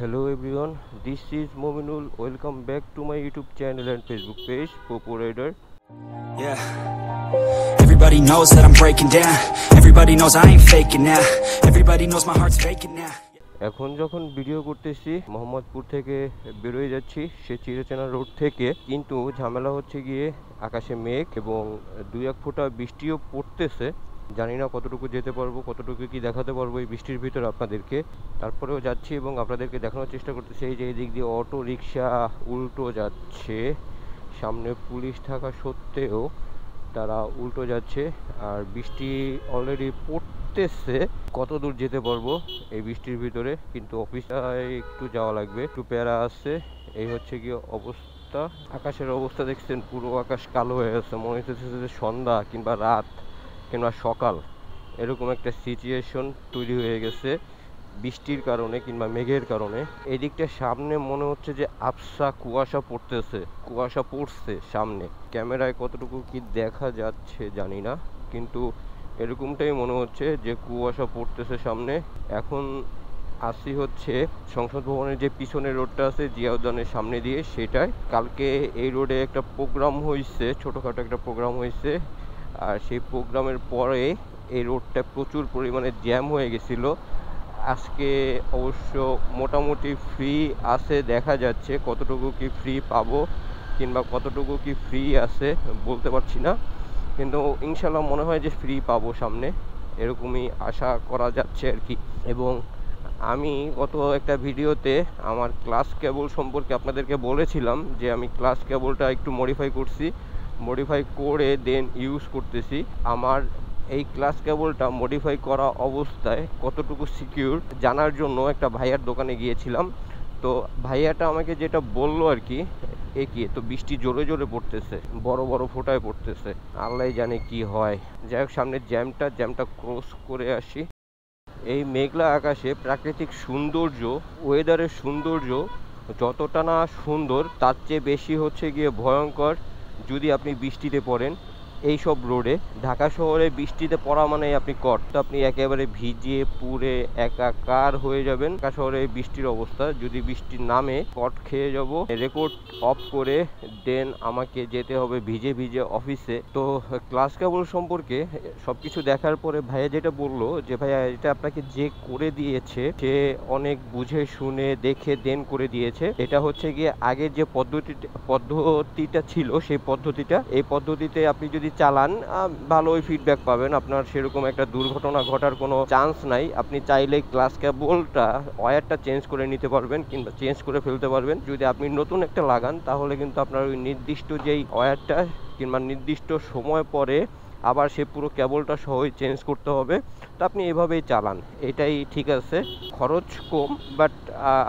Hello everyone, this is Mominul. Welcome back to my YouTube channel and Facebook page, Popo Rider. Yeah. Everybody knows that I'm breaking down. Everybody knows I ain't faking now. Everybody knows my heart's faking now. এখন যখন video করতেছি মোহাম্মদপুর থেকে বেরোয় যাচ্ছি সে চিড়িয়াখানা road থেকে, কিন্তু ঝামেলা হচ্ছে গিয়ে আকাশে মেঘ এবং 2-1 ফোঁটা বৃষ্টিও পড়তেছে। জানি না কতটুকু যেতে পারবো, কতটুকু কি দেখাতে পারবো এই বৃষ্টির ভিতরে আপনাদেরকে। তারপরেও যাচ্ছি এবং আপনাদেরকে দেখানোর চেষ্টা করতেছি এই যে এই দিক দিয়ে অটো রিক্সা উল্টো যাচ্ছে, সামনে পুলিশ থাকা সত্ত্বেও তারা উল্টো যাচ্ছে। আর বৃষ্টি অলরেডি পড়তেছে, কত দূর যেতে পারবো এই বৃষ্টির ভিতরে, কিন্তু অফিসে একটু যাওয়া লাগবে, একটু প্যারা আছে। এই হচ্ছে কি অবস্থা, আকাশের অবস্থা দেখছেন, পুরো আকাশ কালো হয়ে গেছে, মনে হচ্ছে যে সন্ধ্যা কিংবা রাত কিংবা সকাল, এরকম একটা সিচুয়েশন তৈরি হয়ে গেছে বৃষ্টির কারণে কিংবা মেঘের কারণে। এদিকটা সামনে মনে হচ্ছে যে আবসা কুয়াশা পড়তেছে, কুয়াশা পড়ছে সামনে। ক্যামেরায় কতটুকু কি দেখা যাচ্ছে জানি না, কিন্তু এরকমটাই মনে হচ্ছে যে কুয়াশা পড়তেছে সামনে। এখন আসি হচ্ছে সংসদ ভবনের যে পিছনের রোডটা আছে জিয়া উদ্যানের সামনে দিয়ে, সেটাই। কালকে এই রোডে একটা প্রোগ্রাম হয়েছে, ছোটোখাটো একটা প্রোগ্রাম হয়েছে, আর সেই প্রোগ্রামের পরে এই রোডটা প্রচুর পরিমাণে জ্যাম হয়ে গেছিলো। আজকে অবশ্য মোটামুটি ফ্রি আছে দেখা যাচ্ছে, কতটুকু কি ফ্রি পাবো কিংবা কতটুকু কি ফ্রি আছে বলতে পারছি না, কিন্তু ইনশাল্লাহ মনে হয় যে ফ্রি পাবো সামনে, এরকমই আশা করা যাচ্ছে আর কি। এবং আমি গত একটা ভিডিওতে আমার ক্লাস কেবল সম্পর্কে আপনাদেরকে বলেছিলাম যে আমি ক্লাস কেবলটা একটু মডিফাই করছি, মডিফাই করে দেন ইউজ করতেছি। আমার এই ক্লাস কেবলটা মডিফাই করা অবস্থায় কতটুকু সিকিউর জানার জন্য একটা ভাইয়ার দোকানে গিয়েছিলাম। তো ভাইয়াটা আমাকে যেটা বললো আর কি, কি তো বৃষ্টি জোরে জোরে পড়তেছে, বড় বড় ফোঁটায় পড়তেছে, আল্লাহ জানে কি হয়। যাই হোক, সামনে জ্যামটা ক্রস করে আসি। এই মেঘলা আকাশে প্রাকৃতিক সৌন্দর্য, ওয়েদারের সৌন্দর্য যতটা না সুন্দর, তার চেয়ে বেশি হচ্ছে গিয়ে ভয়ঙ্কর যদি আপনি বৃষ্টিতে পড়েন। এই সব রোডে, ঢাকা শহরে বৃষ্টিতে পড়া মানে আপনি আপনি একেবারে ভিজে পুড়ে একাকার হয়ে যাবেন। ঢাকা শহরে বৃষ্টির অবস্থা, যদি বৃষ্টি নামে কট খেয়ে যাব। রেকর্ড অফ করে দেন আমাকে যেতে হবে ভিজে ভিজে অফিসে। তো ক্লাস কেবল সম্পর্কে সবকিছু দেখার পরে ভাইয়া যেটা বললো যে ভাইয়া এটা আপনাকে যে করে দিয়েছে সে অনেক বুঝে শুনে দেখে দেন করে দিয়েছে। এটা হচ্ছে গিয়ে আগের যে পদ্ধতিটা ছিল সেই পদ্ধতিটা, এই পদ্ধতিতে আপনি যদি চালান ভালোই ফিডব্যাক পাবেন, আপনার সেরকম একটা দুর্ঘটনা ঘটার কোনো চান্স নাই। আপনি চাইলে ক্লাস কেবলটা ওয়্যারটা চেঞ্জ করে নিতে পারবেন কিংবা চেঞ্জ করে ফেলতে পারবেন। যদি আপনি নতুন একটা লাগান তাহলে কিন্তু আপনার ওই নির্দিষ্ট যেই ওয়্যারটা কিংবা নির্দিষ্ট সময় পরে আবার সে পুরো কেবলটা সহই চেঞ্জ করতে হবে। তো আপনি এভাবেই চালান, এটাই ঠিক আছে। খরচ কম, বাট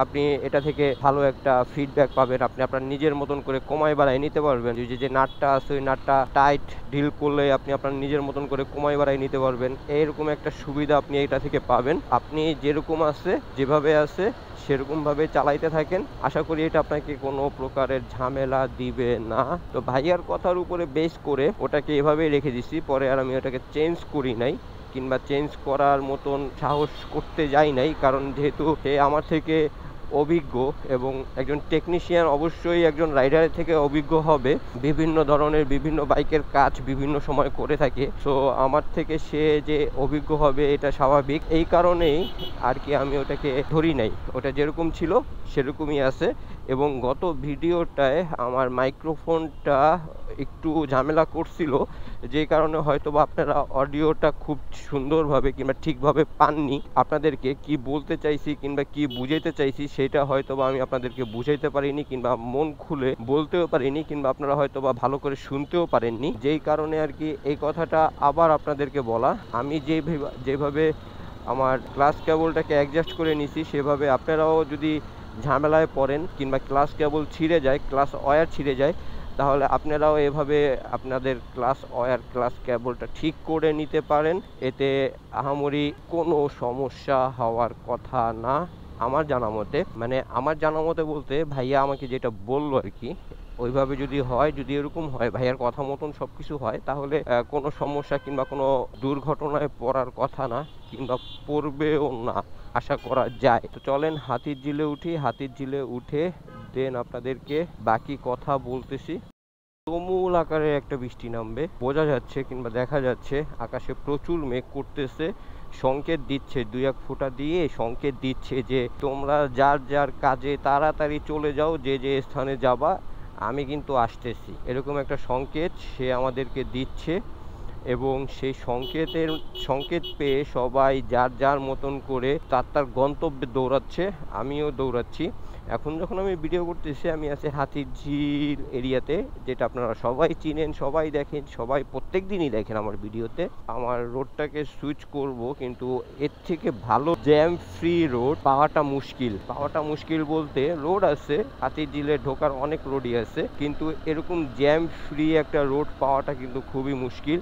আপনি এটা থেকে ভালো একটা ফিডব্যাক পাবেন। আপনি আপনার নিজের মতন করে কমাই বাড়াই নিতে পারবেন। যে নাটটা আছে ওই নাটটা টাইট ঢিল করলে আপনি আপনার নিজের মতন করে কমাই বাড়াই নিতে পারবেন। এইরকম একটা সুবিধা আপনি এটা থেকে পাবেন। আপনি যেরকম আছে, যেভাবে আছে সেরকমভাবে চালাইতে থাকেন, আশা করি এটা আপনাকে কোনো প্রকারের ঝামেলা দিবে না। তো ভাইয়ার কথার উপরে বেস করে ওটাকে এভাবেই রেখে দিছি, পরে আর আমি ওটাকে চেঞ্জ করি নাই কিংবা চেঞ্জ করার মতন সাহস করতে যাই নাই, কারণ যেহেতু সে আমার থেকে অভিজ্ঞ এবং একজন টেকনিশিয়ান অবশ্যই একজন রাইডারের থেকে অভিজ্ঞ হবে, বিভিন্ন ধরনের বিভিন্ন বাইকের কাজ বিভিন্ন সময় করে থাকে। সো আমার থেকে সে যে অভিজ্ঞ হবে এটা স্বাভাবিক, এই কারণেই আর কি আমি ওটাকে ধরি নাই, ওটা যেরকম ছিল সেরকমই আছে। এবং গত ভিডিওটায় আমার মাইক্রোফোনটা একটু ঝামেলা করছিল, যে কারণে হয়তো বা আপনারা অডিওটা খুব সুন্দরভাবে কিংবা ঠিকভাবে পাননি। আপনাদেরকে কি বলতে চাইছি কিংবা কি বুঝাইতে চাইছি সেটা হয়তো বা আমি আপনাদেরকে বুঝাইতে পারিনি কিংবা মন খুলে বলতেও পারিনি, কিংবা আপনারা হয়তো বা ভালো করে শুনতেও পারেননি, যেই কারণে আর কি এই কথাটা আবার আপনাদেরকে বলা। আমি যেভাবে আমার ক্লাস কেবলটাকে অ্যাডজাস্ট করে নিছি সেভাবে আপনারাও যদি ঝামেলায় পড়েন কিংবা ক্লাস কেবল ছিঁড়ে যায়, ক্লাস ওয়্যার ছিঁড়ে যায়, তাহলে আপনারাও এভাবে আপনাদের ক্লাস ওয়্যার ক্লাস কেবলটা ঠিক করে নিতে পারেন। এতে আহামরি কোনো সমস্যা হওয়ার কথা না আমার জানা মতে। মানে আমার জানা মতে বলতে ভাইয়া আমাকে যেটা বললো আর কি, ওইভাবে যদি হয়, যদি এরকম হয় ভাইয়ার কথা মতন সব কিছু হয়, তাহলে কোনো সমস্যা কিংবা কোনো দুর্ঘটনায় পড়ার কথা না, কিংবা পড়বেও না। আশা করা যায়। তো চলেন হাতির ঝিলে উঠি, হাতির ঝিলে উঠে দেন আপনাদেরকে বাকি কথা বলতেছি। তুমুল আকারে একটা বৃষ্টি নামবে, বোঝা যাচ্ছে কিংবা দেখা যাচ্ছে আকাশে প্রচুর মেঘ করতেছে, সংকেত দিচ্ছে, 2-1 ফোঁটা দিয়ে সংকেত দিচ্ছে যে তোমরা যার যার কাজে তাড়াতাড়ি চলে যাও, যে যে স্থানে যাবা, আমি কিন্তু আসতেছি, এরকম একটা সংকেত সে আমাদেরকে দিচ্ছে। এবং সেই সংকেত পেয়ে সবাই যার যার মতন করে তার গন্তব্যে দৌড়াচ্ছে, আমিও দৌড়াচ্ছি। এখন যখন আমি ভিডিও করতেছি আমি আছি হাতির ঝিল এরিয়াতে, যেটা আপনারা সবাই চিনেন, সবাই দেখেন, সবাই প্রত্যেক দিনই দেখেন আমার ভিডিওতে। আমার রোডটাকে সুইচ করব, কিন্তু এর থেকে ভালো জ্যাম ফ্রি রোড পাওয়াটা মুশকিল বলতে রোড আছে, হাতির ঝিলে ঢোকার অনেক রোডই আছে, কিন্তু এরকম জ্যাম ফ্রি একটা রোড পাওয়াটা কিন্তু খুবই মুশকিল।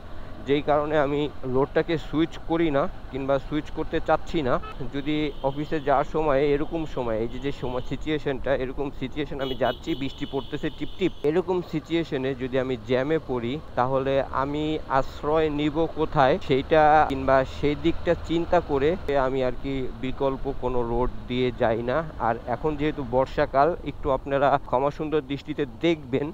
যেই কারণে আমি রোডটাকে সুইচ করি না কিংবা সুইচ করতে চাচ্ছি না। যদি অফিসে যাওয়ার সময় এরকম সময়, এই যে সময় সিচুয়েশনটা, এরকম সিচুয়েশন আমি যাচ্ছি, বৃষ্টি পড়তেছে টিপটিপ, এরকম সিচুয়েশনে যদি আমি জ্যামে পড়ি তাহলে আমি আশ্রয় নিব কোথায় সেইটা কিংবা সেই দিকটা চিন্তা করে আমি আর কি বিকল্প কোনো রোড দিয়ে যাই না। আর এখন যেহেতু বর্ষাকাল, একটু আপনারা ক্ষমা সুন্দর দৃষ্টিতে দেখবেন,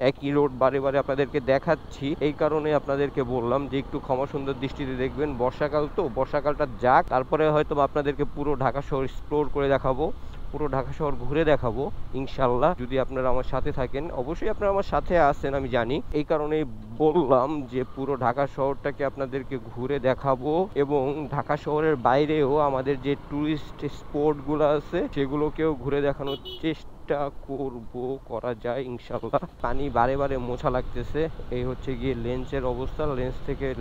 একই রোড বারে বারে আপনাদেরকে দেখাচ্ছি, এই কারণে আপনাদেরকে বললাম যে একটু ক্ষমা সুন্দর দৃষ্টিতে দেখবেন। বর্ষাকাল তো, বর্ষাকালটা যাক, তারপরে হয়তো আপনাদেরকে পুরো ঢাকা শহর এক্সপ্লোর করে দেখাবো, পুরো ঢাকা শহর ঘুরে দেখাবো ইনশাল্লাহ, যদি আপনারা আমার সাথে থাকেন। অবশ্যই আপনারা আমার সাথে আছেন আমি জানি, এই কারণেই বললাম যে পুরো ঢাকা শহরটাকে আপনাদেরকে ঘুরে দেখাবো, এবং ঢাকা শহরের বাইরেও আমাদের যে টুরিস্ট স্পটগুলো আছে সেগুলোকেও ঘুরে দেখানোর চেষ্টা করা যায় ইনশাল্লাহ। পানি বারে বারে মোছা লাগতেছে, এই হচ্ছে গিয়ে লেন্সের অবস্থা।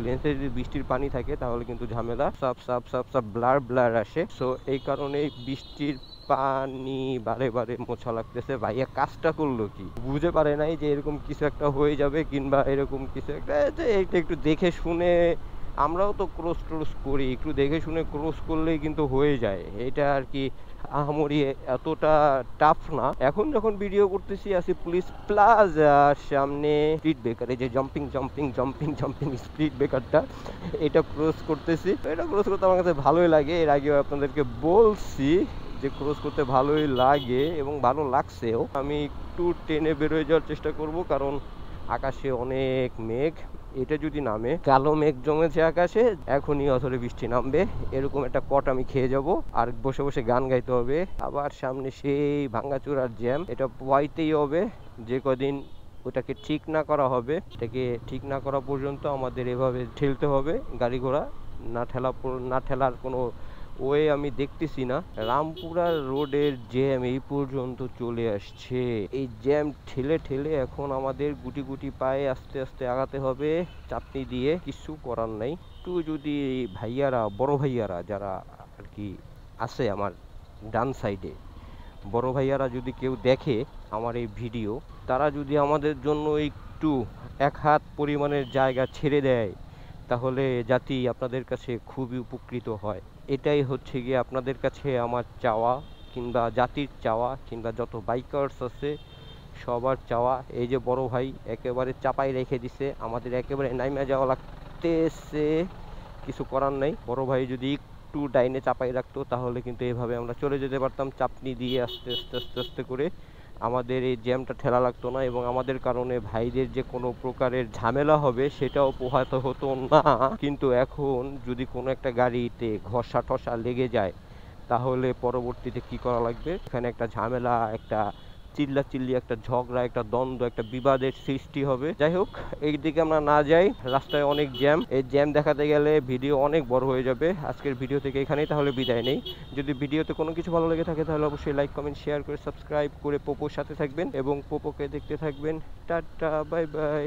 লেন্সে যদি বৃষ্টির পানি থাকে তাহলে কিন্তু ঝামেলা, সাপ ব্লার আসে। সো এই কারণে বৃষ্টির পানি বারে বারে মোছা লাগতেছে। ভাইয়া কাজটা করলো কি বুঝে পারে নাই যে এরকম কিছু একটা হয়ে যাবে, কিংবা এরকম কিছু একটা, এইটা একটু দেখে শুনে, আমরাও তো ক্রস করি, একটু দেখে শুনে ক্রস করলেই কিন্তু হয়ে যায়, এটা আর কি আহামরি এতটা টাফ না। এখন যখন ভিডিও করতেছি আছি পুলিশ প্লাজার সামনে, স্পিড ব্রেকার, এই যে জাম্পিং স্পিড ব্রেকারটা, এটা ক্রস করতেছি। এটা ক্রস করতে আমার কাছে ভালোই লাগে, এর আগেও আপনাদেরকে বলছি যে ক্রস করতে ভালোই লাগে এবং ভালো লাগছেও। আমি একটু টেনে বেরোয় যাওয়ার চেষ্টা করব, কারণ আকাশে অনেক মেঘ, এটা যদি নামে, কালো মেঘ জমেছে আকাশে, এখনই অথরে বৃষ্টি নামবে, এরকম একটা কট আমি খেয়ে যাব, আর বসে বসে গান গাইতে হবে। আবার সামনে সেই ভাঙ্গাচোরার জ্যাম, এটা পোয়াইতেই হবে, যে কদিন ওটাকে ঠিক না করা হবে, এটাকে ঠিক না করা পর্যন্ত আমাদের এভাবে ঠেলতে হবে গাড়ি ঘোড়া, না ঠেলার কোনো ওয়ে আমি দেখতেছি না। রামপুরা রোডের জ্যাম এই পর্যন্ত চলে আসছে, এই জ্যাম ঠেলে ঠেলে এখন আমাদের গুটি গুটি পায়ে আস্তে আস্তে আগাতে হবে, চাপনি দিয়ে, কিছু করার নাই। একটু যদি বড় ভাইয়ারা যারা আর কি আছে আমার ডান সাইডে, বড় ভাইয়ারা যদি কেউ দেখে আমার এই ভিডিও, তারা যদি আমাদের জন্য একটু 1 হাত পরিমাণের জায়গা ছেড়ে দেয়, তাহলে জাতি আপনাদের কাছে খুবই উপকৃত হয়। এটাই হচ্ছে গিয়ে আপনাদের কাছে আমার চাওয়া, কিংবা জাতির চাওয়া, কিংবা যত বাইকার্স আছে সবার চাওয়া। এই যে বড় ভাই একেবারে চাপাই রেখে দিছে, আমাদের একেবারে নাইমা যাওয়া লাগতেছে, কিছু করার নাই। বড় ভাই যদি একটু ডাইনে চাপাই রাখতো তাহলে কিন্তু এভাবে আমরা চলে যেতে পারতাম, চাপনি দিয়ে আস্তে করে, আমাদের এই জ্যামটা ঠেলা লাগতো না, এবং আমাদের কারণে ভাইদের যে কোনো প্রকারের ঝামেলা হবে সেটাও পোহাতে হতো না। কিন্তু এখন যদি কোনো একটা গাড়িতে ঘষা টসা লেগে যায় তাহলে পরবর্তীতে কি করা লাগবে, এখানে একটা ঝামেলা, একটা চিল্লাচিল্লি, একটা ঝগড়া, একটা দ্বন্দ্ব, একটা বিবাদের সৃষ্টি হবে। যাই হোক, এই দিকে আমরা না যাই, রাস্তায় অনেক জ্যাম, এই জ্যাম দেখাতে গেলে ভিডিও অনেক বড় হয়ে যাবে। আজকের ভিডিও থেকে এখানেই তাহলে বিদায় নেই। যদি ভিডিওতে কোনো কিছু ভালো লেগে থাকে তাহলে অবশ্যই লাইক, কমেন্ট, শেয়ার করে সাবস্ক্রাইব করে পোপোর সাথে থাকবেন এবং পোপোকে দেখতে থাকবেন। Tata, bye bye.